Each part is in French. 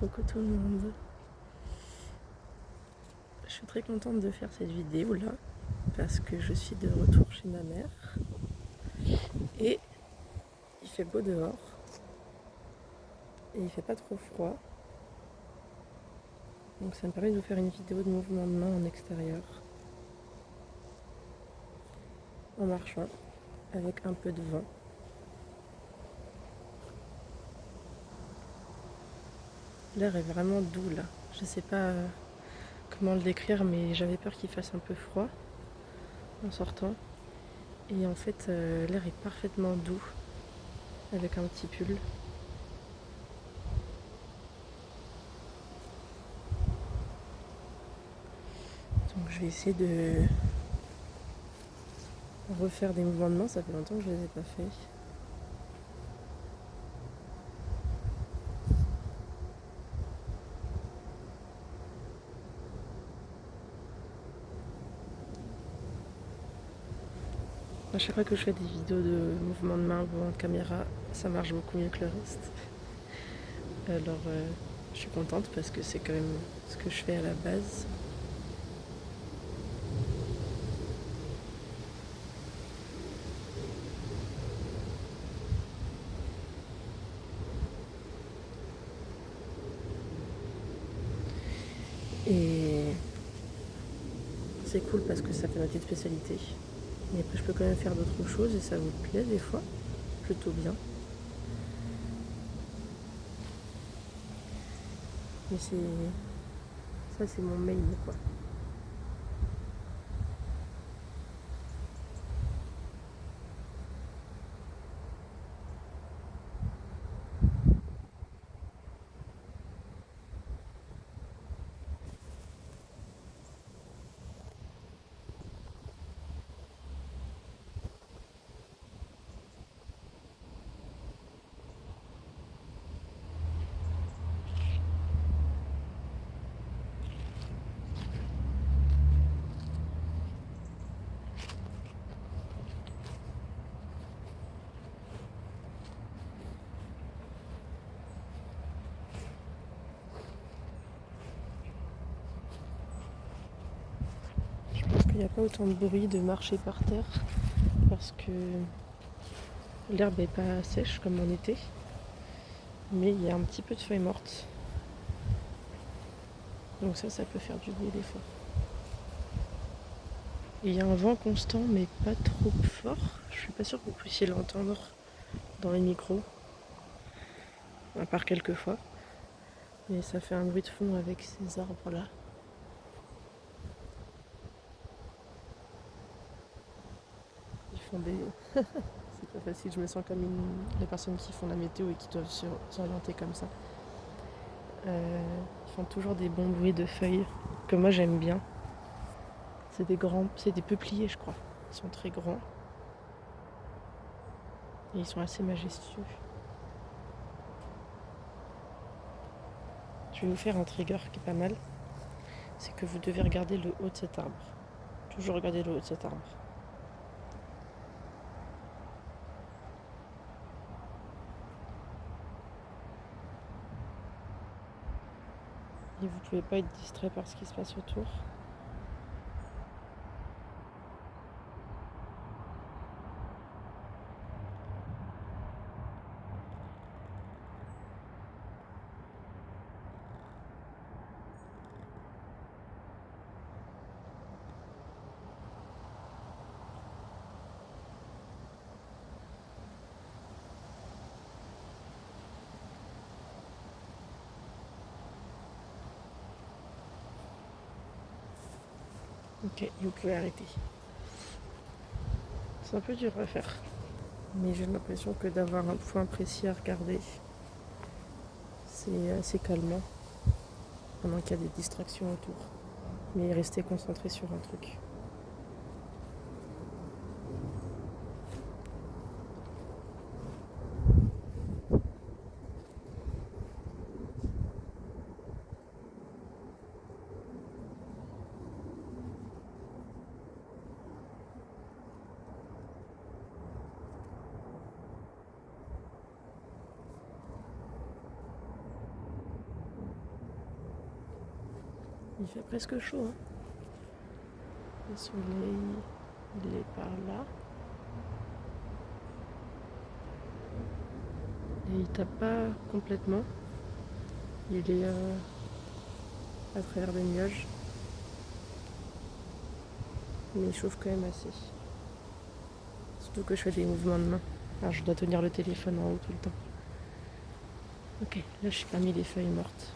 Coucou tout le monde. Je suis très contente de faire cette vidéo là parce que je suis de retour chez ma mère et il fait beau dehors et il fait pas trop froid. Donc ça me permet de vous faire une vidéo de mouvement de main en extérieur en marchant avec un peu de vent. L'air est vraiment doux là. Je sais pas comment le décrire, mais j'avais peur qu'il fasse un peu froid en sortant. Et en fait, l'air est parfaitement doux avec un petit pull. Donc je vais essayer de refaire des mouvements de main, ça fait longtemps que je les ai pas fait. À chaque fois que je fais des vidéos de mouvements de main ou en caméra, ça marche beaucoup mieux que le reste. Alors je suis contente parce que c'est quand même ce que je fais à la base. Et c'est cool parce que ça fait ma petite spécialité. Mais après je peux quand même faire d'autres choses et ça vous plaît des fois, plutôt bien. Mais ça c'est mon main quoi. Je pense qu'il n'y a pas autant de bruit de marcher par terre parce que l'herbe n'est pas sèche comme en été. Mais il y a un petit peu de feuilles mortes. Donc ça peut faire du bruit des fois. Et il y a un vent constant mais pas trop fort. Je suis pas sûre que vous puissiez l'entendre dans les micros. À part quelques fois. Mais ça fait un bruit de fond avec ces arbres là. Ils font des... C'est pas facile, je me sens comme les personnes qui font la météo et qui doivent s'orienter comme ça. Ils font toujours des bons bruits de feuilles que moi j'aime bien. C'est des peupliers je crois. Ils sont très grands. Et ils sont assez majestueux. Je vais vous faire un trigger qui est pas mal. C'est que vous devez regarder le haut de cet arbre. Toujours regarder le haut de cet arbre. Et vous pouvez pas être distrait par ce qui se passe autour. Ok, vous pouvez arrêter. C'est un peu dur à faire. Mais j'ai l'impression que d'avoir un point précis à regarder, c'est assez calmant. Pendant qu'il y a des distractions autour. Mais rester concentré sur un truc. Il fait presque chaud, hein. Le soleil, il est par là. Et il tape pas complètement. Il est à travers des nuages. Mais il chauffe quand même assez. Surtout que je fais des mouvements de main. Alors je dois tenir le téléphone en haut tout le temps. Ok, là je suis parmi les feuilles mortes.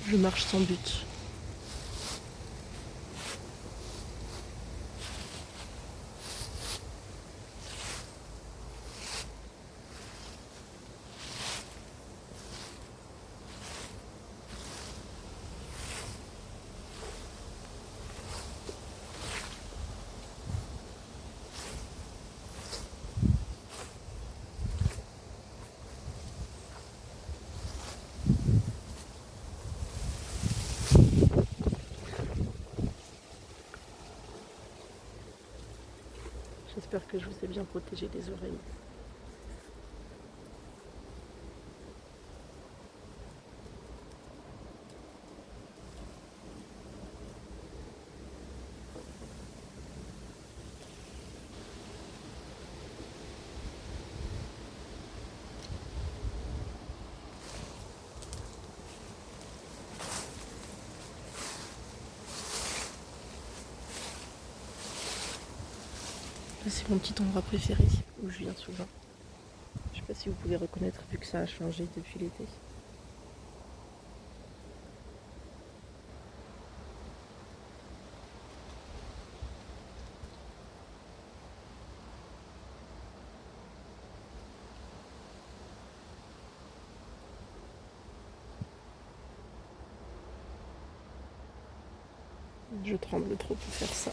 Je marche sans but. J'espère que je vous ai bien protégé les oreilles. Là, c'est mon petit endroit préféré où je viens souvent. Je sais pas si vous pouvez reconnaître vu que ça a changé depuis l'été. Je tremble trop pour faire ça.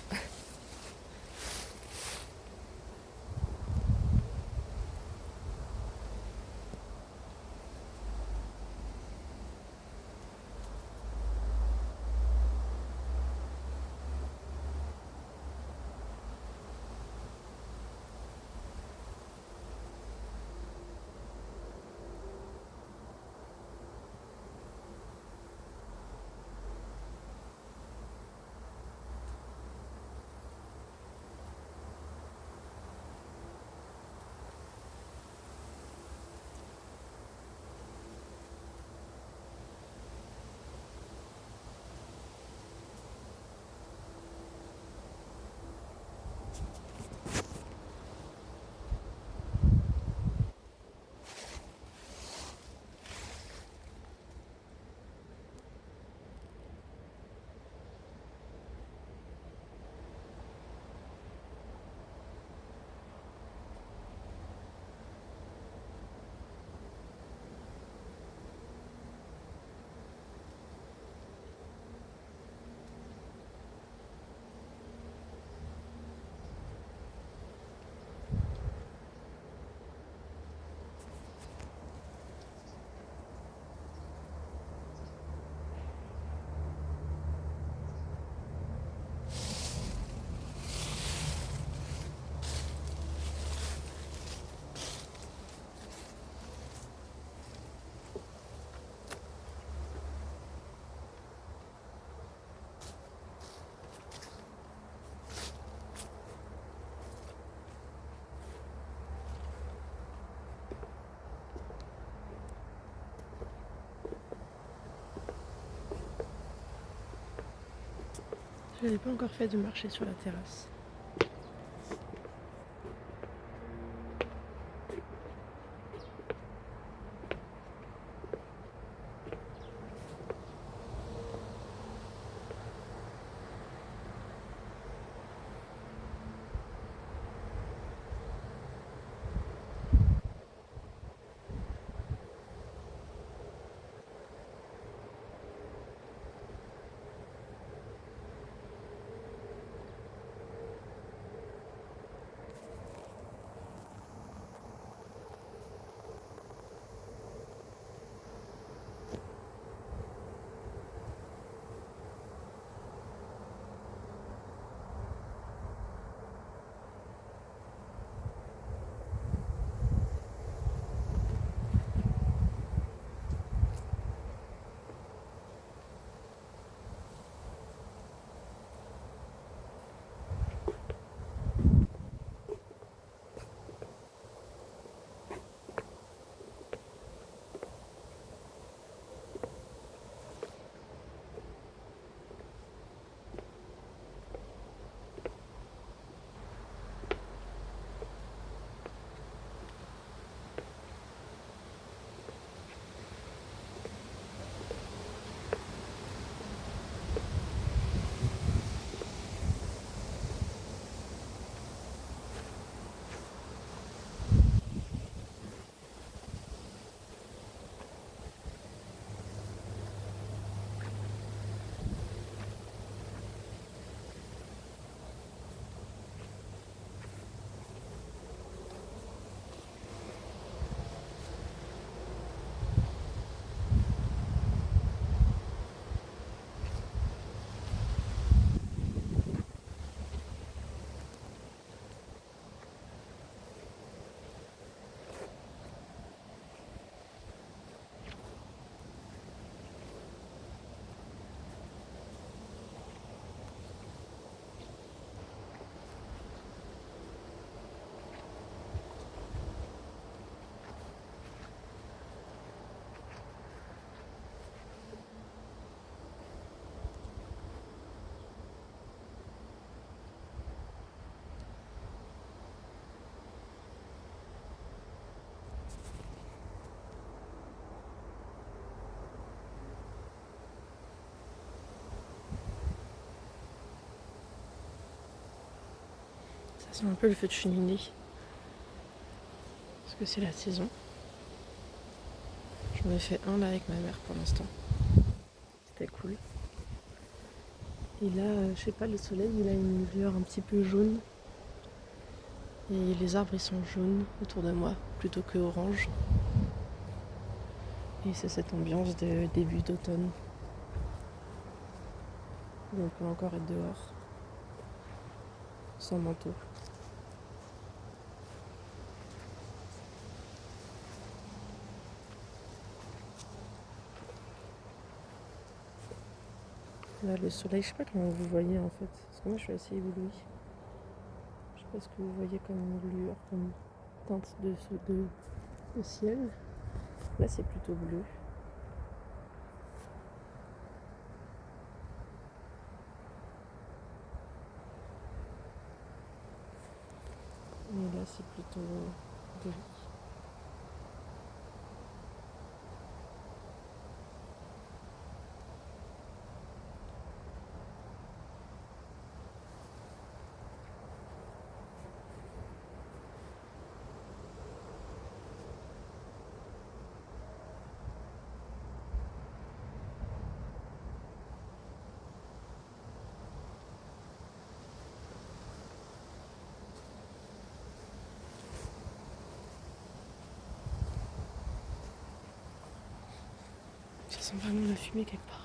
Je n'avais pas encore fait de marcher sur la terrasse. C'est un peu le feu de cheminée. Parce que c'est la saison. J'en ai fait un là avec ma mère pour l'instant. C'était cool. Et là, je sais pas, le soleil il a une lueur un petit peu jaune. Et les arbres ils sont jaunes autour de moi plutôt que orange. Et c'est cette ambiance de début d'automne. Où on peut encore être dehors. Sans manteau. Là le soleil, je sais pas comment vous voyez en fait. Parce que moi je suis assez éblouie. Je sais pas ce que vous voyez comme lueur, comme teinte de ciel. Là c'est plutôt bleu. Et là c'est plutôt gris. Ça sent vraiment la fumée quelque part.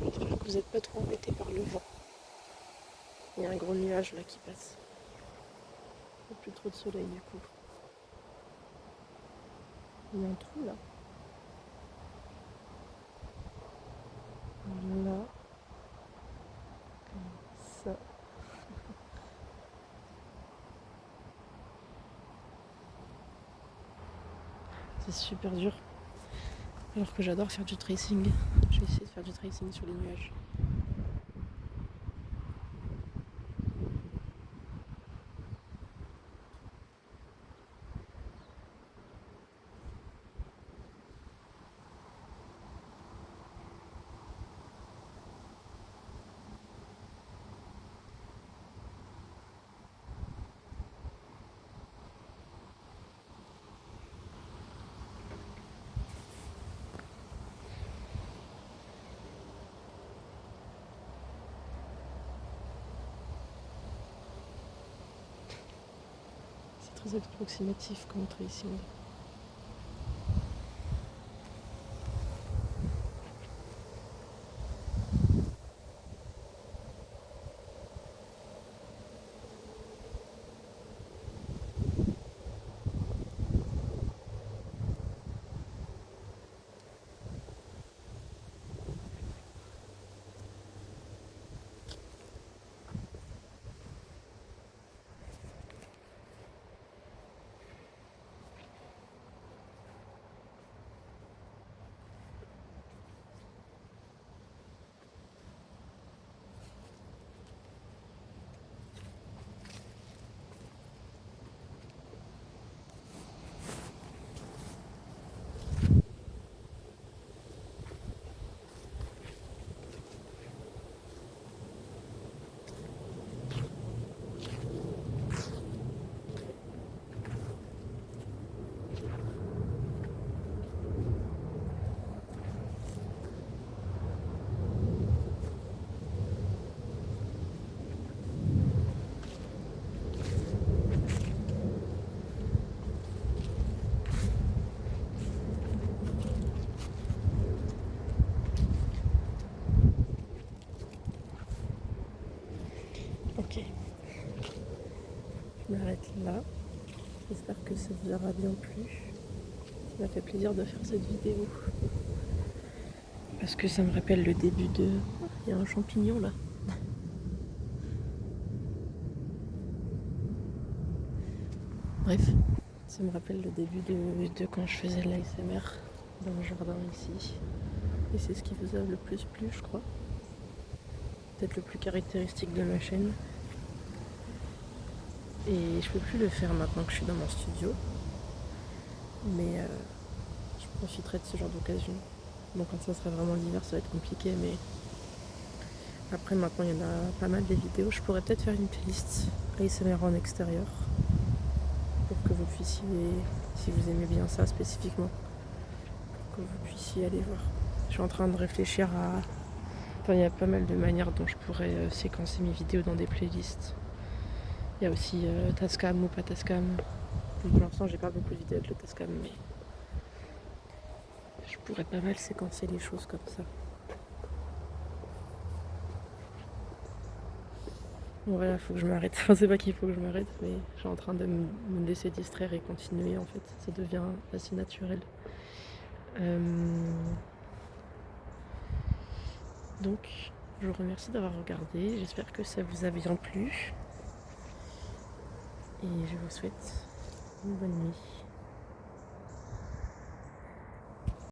J'espère que vous n'êtes pas trop embêtés par le vent. Il y a un gros nuage là qui passe. Il n'y a plus trop de soleil du coup. Il y a un trou là. Là. Ça. C'est super dur. Alors que j'adore faire du tracing. Je vais essayer de faire du tracing sur les nuages. C'est très approximatif comme tracing. je m'arrête là. J'espère que ça vous aura bien plu. Ça m'a fait plaisir de faire cette vidéo. Parce que ça me rappelle le début de... Oh, il y a un champignon là. Bref, ça me rappelle le début de quand je faisais de l'ASMR dans le jardin ici. Et c'est ce qui vous a le plus plu, je crois. Peut-être le plus caractéristique de ma chaîne. Et je peux plus le faire maintenant que je suis dans mon studio. Mais je profiterai de ce genre d'occasion. Bon, quand ça sera vraiment l'hiver, ça va être compliqué, mais après, maintenant, il y en a pas mal des vidéos. Je pourrais peut-être faire une playlist ASMR en extérieur pour que vous puissiez, si vous aimez bien ça spécifiquement, pour que vous puissiez aller voir. Je suis en train de réfléchir à... Enfin, il y a pas mal de manières dont je pourrais séquencer mes vidéos dans des playlists. Il y a aussi Tascam ou pas Tascam. Pour l'instant, j'ai pas beaucoup de vidéos avec le Tascam, mais je pourrais pas mal séquencer les choses comme ça. Bon voilà, faut que je m'arrête. Enfin, c'est pas qu'il faut que je m'arrête, mais je suis en train de me laisser distraire et continuer en fait. Ça devient assez naturel. Donc, je vous remercie d'avoir regardé. J'espère que ça vous a bien plu. Et je vous souhaite une bonne nuit.